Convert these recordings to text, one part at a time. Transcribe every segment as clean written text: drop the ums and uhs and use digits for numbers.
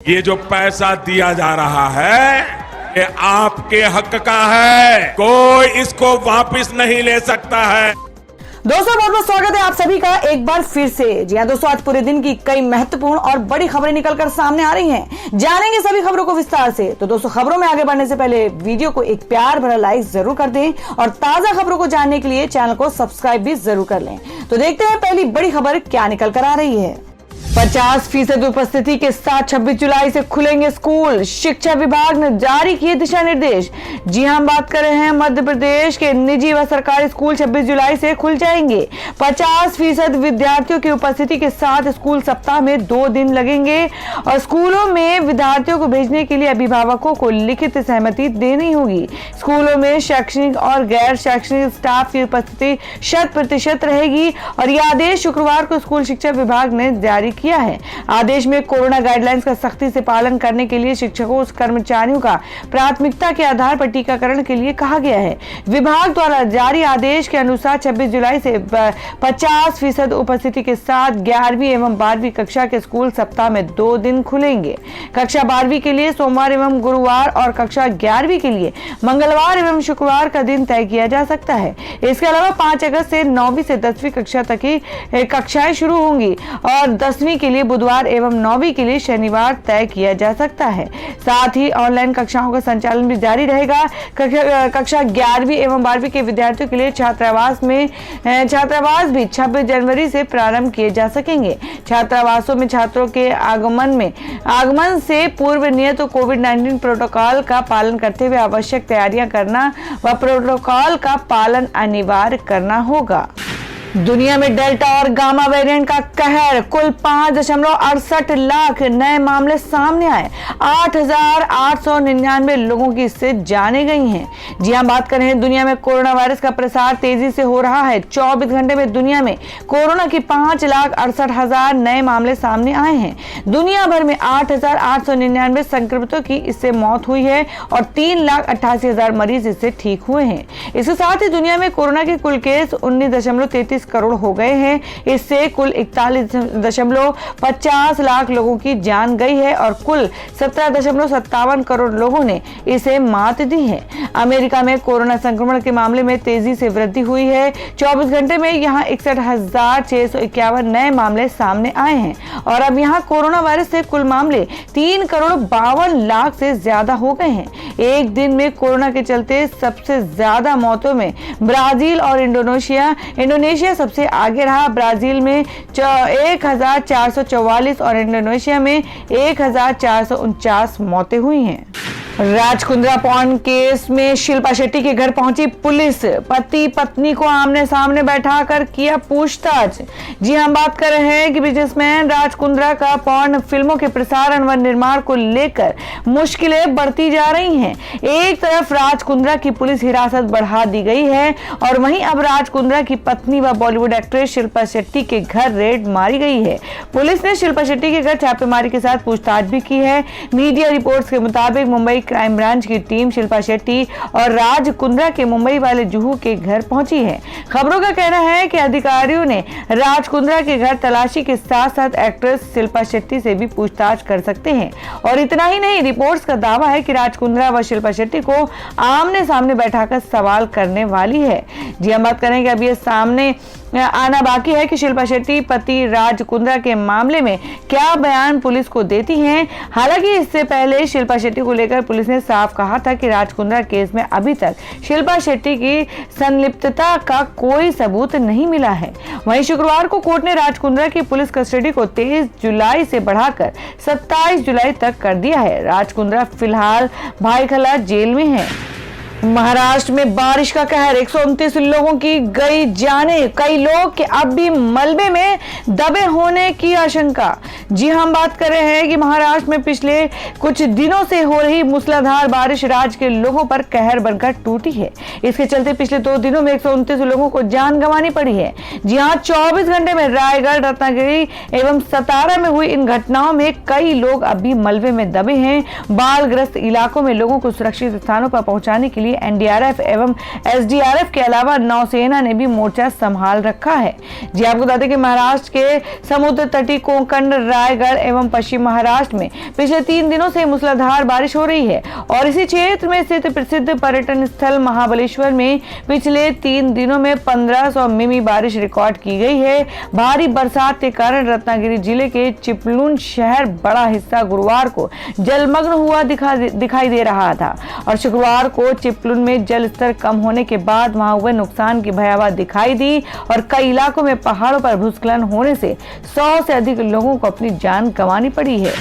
ये जो पैसा दिया जा रहा है ये आपके हक का है, कोई इसको वापस नहीं ले सकता है। दोस्तों बहुत बहुत स्वागत है आप सभी का एक बार फिर से। जी हाँ दोस्तों, आज पूरे दिन की कई महत्वपूर्ण और बड़ी खबरें निकलकर सामने आ रही हैं। जानेंगे सभी खबरों को विस्तार से। तो दोस्तों खबरों में आगे बढ़ने से पहले वीडियो को एक प्यार भरा लाइक जरूर कर दें और ताजा खबरों को जानने के लिए चैनल को सब्सक्राइब भी जरूर कर लें। तो देखते हैं पहली बड़ी खबर क्या निकल कर आ रही है। 50% उपस्थिति के साथ 26 जुलाई से खुलेंगे स्कूल, शिक्षा विभाग ने जारी किए दिशा निर्देश। जी हां, हम बात कर रहे हैं मध्य प्रदेश के निजी व सरकारी स्कूल 26 जुलाई से खुल जाएंगे। 50% विद्यार्थियों की उपस्थिति के साथ स्कूल सप्ताह में 2 दिन लगेंगे और स्कूलों में विद्यार्थियों को भेजने के लिए अभिभावकों को लिखित सहमति देनी होगी। स्कूलों में शैक्षणिक और गैर शैक्षणिक स्टाफ की उपस्थिति 100% रहेगी और यह आदेश शुक्रवार को स्कूल शिक्षा विभाग ने जारी किया है। आदेश में कोरोना गाइडलाइंस का सख्ती से पालन करने के लिए शिक्षकों और कर्मचारियों का प्राथमिकता के आधार पर टीकाकरण के लिए कहा गया है। विभाग द्वारा जारी आदेश के अनुसार 26 जुलाई से 50% उपस्थिति के साथ 11वीं एवं 12वीं कक्षा के स्कूल सप्ताह में 2 दिन खुलेंगे। कक्षा 12वीं के लिए सोमवार एवं गुरुवार और कक्षा 11वीं के लिए मंगलवार एवं शुक्रवार का दिन तय किया जा सकता है। इसके अलावा 5 अगस्त से 9वीं से 10वीं कक्षा तक की कक्षाएं शुरू होंगी और 10वीं के लिए बुधवार एवं 9वीं के लिए शनिवार तय किया जा सकता है। साथ ही ऑनलाइन कक्षाओं का संचालन भी जारी रहेगा। कक्षा 11वीं एवं 12वीं के विद्यार्थियों के लिए छात्रावास भी 26 जनवरी से प्रारंभ किए जा सकेंगे। छात्रावासों में छात्रों के आगमन से पूर्व नियत कोविड-19 प्रोटोकॉल का पालन करते हुए आवश्यक तैयारियां करना व प्रोटोकॉल का पालन अनिवार्य करना होगा। दुनिया में डेल्टा और गामा वेरिएंट का कहर, कुल 5.68 लाख नए मामले सामने आए। 8,899 लोगों की इससे जाने गई हैं। जी हां, बात कर रहे हैं दुनिया में कोरोना वायरस का प्रसार तेजी से हो रहा है। 24 घंटे में दुनिया में कोरोना की 5,68,000 नए मामले सामने आए हैं। दुनिया भर में 8,899 संक्रमितों की इससे मौत हुई है और 3,88,000 मरीज इससे ठीक हुए हैं। इसके साथ ही दुनिया में कोरोना के कुल केस 19.33 करोड़ हो गए हैं। इससे कुल 41.50 लाख लोगों की जान गई है और कुल 17.57 करोड़ लोगों ने इसे मात दी है। अमेरिका में कोरोना संक्रमण के मामले में तेजी से वृद्धि हुई है। 24 घंटे में यहां 61,651 नए मामले सामने आए हैं और अब यहां कोरोना वायरस से कुल मामले 3,52 लाख से ज्यादा हो गए हैं। एक दिन में कोरोना के चलते सबसे ज्यादा मौतों में ब्राजील और इंडोनेशिया सबसे आगे रहा। ब्राजील में 1,444 और इंडोनेशिया में 1,449 मौतें हुई हैं। राजकुंद्रा पॉर्न केस में शिल्पा शेट्टी के घर पहुंची पुलिस, पति पत्नी को आमने सामने बैठाकर किया पूछताछ। जी हम बात कर रहे हैं कि बिजनेसमैन राजकुंद्रा का पॉर्न फिल्मों के प्रसारण व निर्माण को लेकर मुश्किलें बढ़ती जा रही हैं। एक तरफ राजकुंद्रा की पुलिस हिरासत बढ़ा दी गई है और वहीं अब राजकुंद्रा की पत्नी व बॉलीवुड एक्ट्रेस शिल्पा शेट्टी के घर रेड मारी गई है। पुलिस ने शिल्पा शेट्टी के घर छापेमारी के साथ पूछताछ भी की है। मीडिया रिपोर्ट्स के मुताबिक मुंबई क्राइम ब्रांच की टीम शिल्पा शेट्टी और राज कुंद्रा के मुंबई वाले जुहू के घर पहुंची है। खबरों का कहना है कि अधिकारियों ने राज कुंद्रा के घर तलाशी के साथ साथ एक्ट्रेस शिल्पा शेट्टी से भी पूछताछ कर सकते हैं। और इतना ही नहीं, रिपोर्ट्स का दावा है कि राज कुंद्रा व शिल्पा शेट्टी को आमने सामने बैठाकर सवाल करने वाली है। जी हम बात करें कि अब ये सामने आना बाकी है कि शिल्पा शेट्टी पति राज कुंद्रा के मामले में क्या बयान पुलिस को देती हैं। हालांकि इससे पहले शिल्पा शेट्टी को लेकर पुलिस ने साफ कहा था कि राज कुंद्रा केस में अभी तक शिल्पा शेट्टी की संलिप्तता का कोई सबूत नहीं मिला है। वहीं शुक्रवार को कोर्ट ने राज कुंद्रा की पुलिस कस्टडी को 23 जुलाई से बढ़ाकर 27 जुलाई तक कर दिया है। राज कुंद्रा फिलहाल भाईखला जेल में है। महाराष्ट्र में बारिश का कहर, 129 लोगों की गई जानें, कई लोग के अब भी मलबे में दबे होने की आशंका। जी हम बात कर रहे हैं कि महाराष्ट्र में पिछले कुछ दिनों से हो रही मूसलाधार बारिश राज्य के लोगों पर कहर बनकर टूटी है। इसके चलते पिछले 2 दिनों में 129 लोगों को जान गंवानी पड़ी है। जी हाँ, 24 घंटे में रायगढ़, रत्नागिरी एवं सतारा में हुई इन घटनाओं में कई लोग अब भी मलबे में दबे हैं। बाढ़ग्रस्त इलाकों में लोगों को सुरक्षित स्थानों पर पहुंचाने के लिए लिए एनडीआरएफ एवं एसडीआरएफ के अलावा नौसेना ने भी मोर्चा संभाल रखा है। जी आपको बता दें कि महाराष्ट्र के समुद्र तटीय कोंकण, रायगढ़ एवं पश्चिम महाराष्ट्र में पिछले 3 दिनों से मूसलाधार बारिश हो रही है और इसी क्षेत्र में स्थित प्रसिद्ध पर्यटन स्थल महाबलेश्वर में पिछले 3 दिनों में 1500 मिमी बारिश रिकॉर्ड की गई है। भारी बरसात के कारण रत्नागिरी जिले के चिपलून शहर बड़ा हिस्सा गुरुवार को जलमग्न हुआ दिखाई दे रहा था और शुक्रवार को चिपलून में जल स्तर कम होने के बाद वहां हुए नुकसान की भयावह दिखाई दी और कई इलाकों में पहाड़ों पर भूस्खलन होने से 100 से अधिक लोगों को अपनी जान गंवानी पड़ी है।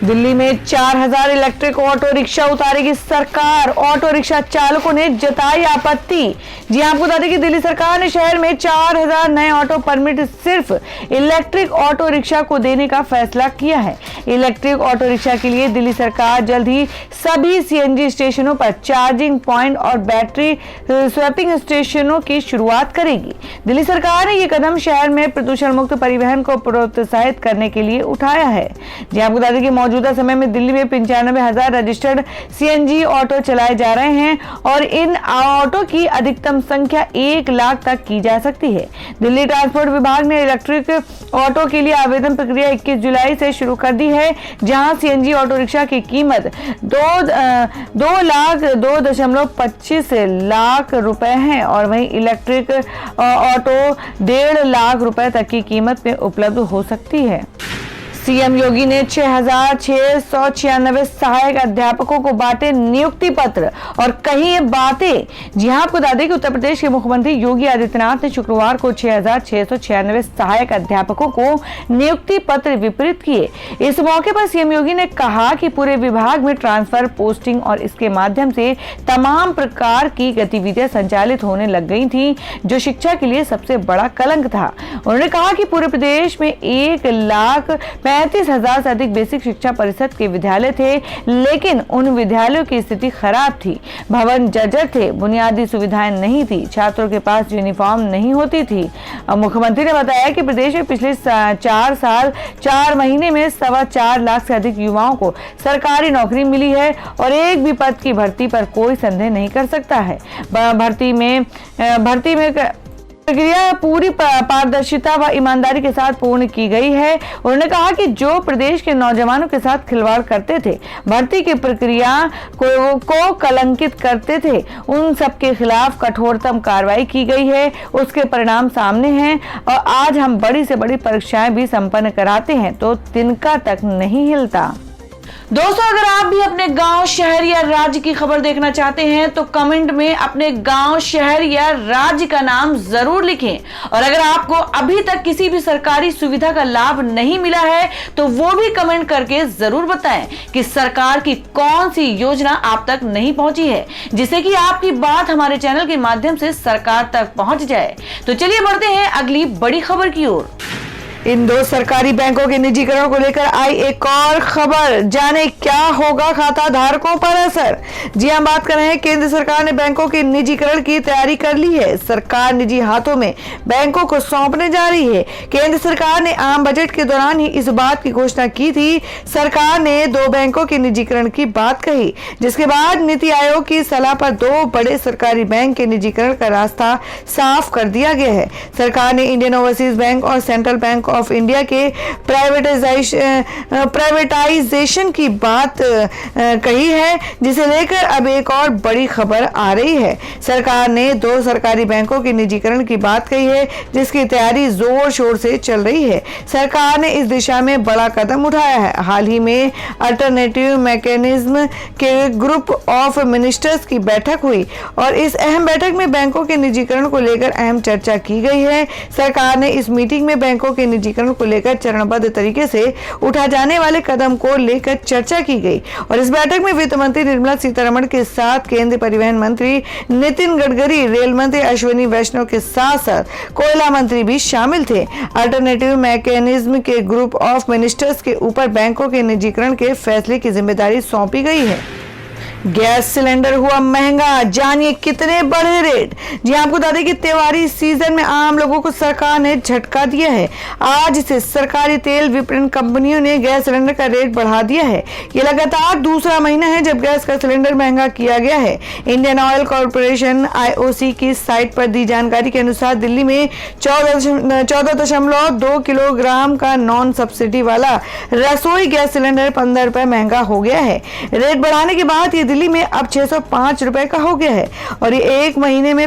दिल्ली में 4000 इलेक्ट्रिक ऑटो रिक्शा उतारेगी सरकार, ऑटो रिक्शा चालकों ने जताई आपत्ति। जी आपको बता दें कि दिल्ली सरकार ने शहर में 4000 नए ऑटो परमिट सिर्फ इलेक्ट्रिक ऑटो रिक्शा को देने का फैसला किया है। इलेक्ट्रिक ऑटो रिक्शा के लिए दिल्ली सरकार जल्द ही सभी सीएनजी स्टेशनों पर चार्जिंग पॉइंट और बैटरी स्वैपिंग स्टेशनों की शुरुआत करेगी। दिल्ली सरकार ने यह कदम शहर में प्रदूषण मुक्त परिवहन को प्रोत्साहित करने के लिए उठाया है। जी आपको बता दें कि मौजूदा समय में दिल्ली में 95,000 रजिस्टर्ड सीएनजी ऑटो चलाए जा रहे हैं और इन ऑटो की अधिकतम संख्या 1 लाख तक की जा सकती है। दिल्ली ट्रांसपोर्ट विभाग ने इलेक्ट्रिक ऑटो के लिए आवेदन प्रक्रिया 21 जुलाई से शुरू कर दी है, जहां सीएनजी ऑटो रिक्शा की कीमत 2.25 लाख रुपए है और वहीं इलेक्ट्रिक ऑटो 1.5 लाख रुपए तक की कीमत में उपलब्ध हो सकती है। सीएम योगी ने 6696 सहायक अध्यापकों को बांटे नियुक्ति पत्र और कही ये बातें। जी हां आपको बता दें कि उत्तर प्रदेश के मुख्यमंत्री योगी आदित्यनाथ ने शुक्रवार को 6696 सहायक अध्यापकों को नियुक्ति पत्र वितरित किए। इस मौके पर सीएम योगी ने कहा कि पूरे विभाग में ट्रांसफर, पोस्टिंग और इसके माध्यम से तमाम प्रकार की गतिविधियां संचालित होने लग गई थी, जो शिक्षा के लिए सबसे बड़ा कलंक था। उन्होंने कहा कि पूरे प्रदेश में 1,35,000 से अधिक बेसिक शिक्षा परिषद के विद्यालय थे, लेकिन उन विद्यालयों की स्थिति खराब थी। भवन जर्जर थे, बुनियादी सुविधाएं नहीं थी, छात्रों के पास यूनिफॉर्म नहीं होती थी। मुख्यमंत्री ने बताया कि प्रदेश में पिछले 4 साल 4 महीने में 4.25 लाख से अधिक युवाओं को सरकारी नौकरी मिली है और एक भी पद की भर्ती पर कोई संदेह नहीं कर सकता है। भर्ती में प्रक्रिया पूरी पारदर्शिता व ईमानदारी के साथ पूर्ण की गई है। उन्होंने कहा कि जो प्रदेश के नौजवानों के साथ खिलवाड़ करते थे, भर्ती की प्रक्रिया को कलंकित करते थे, उन सब के खिलाफ कठोरतम कार्रवाई की गई है। उसके परिणाम सामने हैं और आज हम बड़ी से बड़ी परीक्षाएं भी संपन्न कराते हैं तो तिनका तक नहीं हिलता। दोस्तों, अगर आप भी अपने गांव, शहर या राज्य की खबर देखना चाहते हैं तो कमेंट में अपने गांव, शहर या राज्य का नाम जरूर लिखें। और अगर आपको अभी तक किसी भी सरकारी सुविधा का लाभ नहीं मिला है तो वो भी कमेंट करके जरूर बताएं कि सरकार की कौन सी योजना आप तक नहीं पहुंची है, जिससे कि आपकी बात हमारे चैनल के माध्यम से सरकार तक पहुंच जाए। तो चलिए बढ़ते हैं अगली बड़ी खबर की ओर। इन 2 सरकारी बैंकों के निजीकरण को लेकर आई एक और खबर, जाने क्या होगा खाता धारकों पर असर। जी हम बात कर रहे हैं, केंद्र सरकार ने बैंकों के निजीकरण की तैयारी कर ली है। सरकार निजी हाथों में बैंकों को सौंपने जा रही है। केंद्र सरकार ने आम बजट के दौरान ही इस बात की घोषणा की थी। सरकार ने 2 बैंकों के निजीकरण की बात कही, जिसके बाद नीति आयोग की सलाह पर 2 बड़े सरकारी बैंक के निजीकरण का रास्ता साफ कर दिया गया है। सरकार ने इंडियन ओवरसीज बैंक और सेंट्रल बैंक ऑफ इंडिया के प्राइवेटाइजेशन की बात कही है, जिसे लेकर अब एक और बड़ी खबर आ रही है। सरकार ने 2 सरकारी बैंकों के निजीकरण की बात कही है, जिसकी तैयारी जोर शोर से चल रही है। सरकार ने इस दिशा में बड़ा कदम उठाया है। हाल ही में अल्टरनेटिव मैकेनिज्म के ग्रुप ऑफ मिनिस्टर्स की बैठक हुई और इस अहम बैठक में बैंकों के निजीकरण को लेकर अहम चर्चा की गई है। सरकार ने इस मीटिंग में बैंकों के निजीकरण को लेकर चरणबद्ध तरीके से उठा जाने वाले कदम को लेकर चर्चा की गई और इस बैठक में वित्त मंत्री निर्मला सीतारमण के साथ केंद्रीय परिवहन मंत्री नितिन गडकरी, रेल मंत्री अश्विनी वैष्णव के साथ साथ कोयला मंत्री भी शामिल थे। अल्टरनेटिव मैकेनिज्म के ग्रुप ऑफ मिनिस्टर्स के ऊपर बैंकों के निजीकरण के फैसले की जिम्मेदारी सौंपी गई है। गैस सिलेंडर हुआ महंगा, जानिए कितने बढ़े रेट। जी आपको बता दें कि त्योहारी सीजन में आम लोगों को सरकार ने झटका दिया है। आज से सरकारी तेल विपणन कंपनियों ने गैस सिलेंडर का रेट बढ़ा दिया है। ये लगातार दूसरा महीना है जब गैस का सिलेंडर महंगा किया गया है। इंडियन ऑयल कॉर्पोरेशन IOC की साइट पर दी जानकारी के अनुसार दिल्ली में 14.2 किलोग्राम का नॉन सब्सिडी वाला रसोई गैस सिलेंडर 15 रुपए महंगा हो गया है। रेट बढ़ाने के बाद ये दिल्ली में अब 605 रुपए का हो गया है और ये एक महीने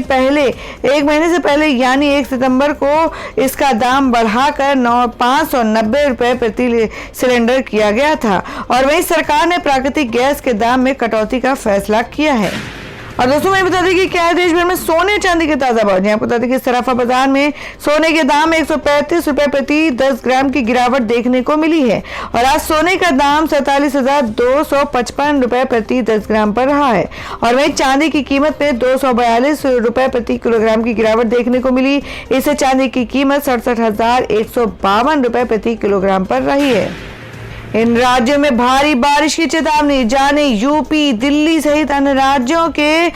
से पहले यानी 1 सितंबर को इसका दाम बढ़ाकर 590 रुपए प्रति सिलेंडर किया गया था। और वहीं सरकार ने प्राकृतिक गैस के दाम में कटौती का फैसला किया है। और दोस्तों मैं बता दें कि क्या है देश भर में सोने चांदी के ताजा भाव। आपको बता दें कि सराफा बाजार में सोने के दाम में 135 रुपए प्रति 10 ग्राम की गिरावट देखने को मिली है और आज सोने का दाम 47,255 रुपए प्रति 10 ग्राम पर रहा है। और वहीं चांदी की कीमत में 242 रुपए प्रति किलोग्राम की गिरावट देखने को मिली। इससे चांदी की कीमत 67,152 रुपए प्रति किलोग्राम पर रही है। इन राज्यों में भारी बारिश की चेतावनी, जाने यूपी, दिल्ली सहित अन्य राज्यों के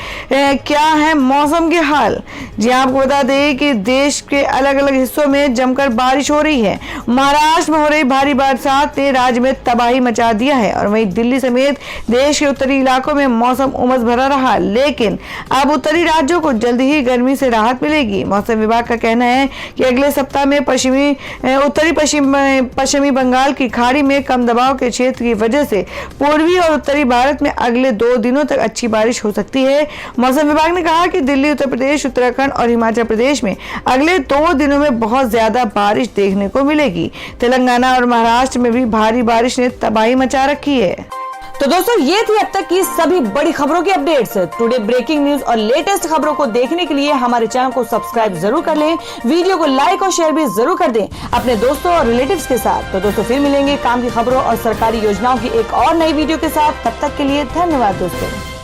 क्या है मौसम के हाल। जी आपको बता दें कि देश के अलग अलग हिस्सों में जमकर बारिश हो रही है। महाराष्ट्र में हो रही भारी बरसात ने राज्य में तबाही मचा दिया है और वहीं दिल्ली समेत देश के उत्तरी इलाकों में मौसम उमस भरा रहा, लेकिन अब उत्तरी राज्यों को जल्द ही गर्मी से राहत मिलेगी। मौसम विभाग का कहना है कि अगले सप्ताह में पश्चिमी बंगाल की खाड़ी में कम दबाव के क्षेत्र की वजह से पूर्वी और उत्तरी भारत में अगले 2 दिनों तक अच्छी बारिश हो सकती है। मौसम विभाग ने कहा कि दिल्ली, उत्तर प्रदेश, उत्तराखंड और हिमाचल प्रदेश में अगले 2 दिनों में बहुत ज्यादा बारिश देखने को मिलेगी। तेलंगाना और महाराष्ट्र में भी भारी बारिश ने तबाही मचा रखी है। तो दोस्तों ये थी अब तक की सभी बड़ी खबरों की अपडेट्स। टुडे ब्रेकिंग न्यूज और लेटेस्ट खबरों को देखने के लिए हमारे चैनल को सब्सक्राइब जरूर कर लें, वीडियो को लाइक और शेयर भी जरूर कर दें अपने दोस्तों और रिलेटिव्स के साथ। तो दोस्तों फिर मिलेंगे काम की खबरों और सरकारी योजनाओं की एक और नई वीडियो के साथ। तब तक के लिए धन्यवाद दोस्तों।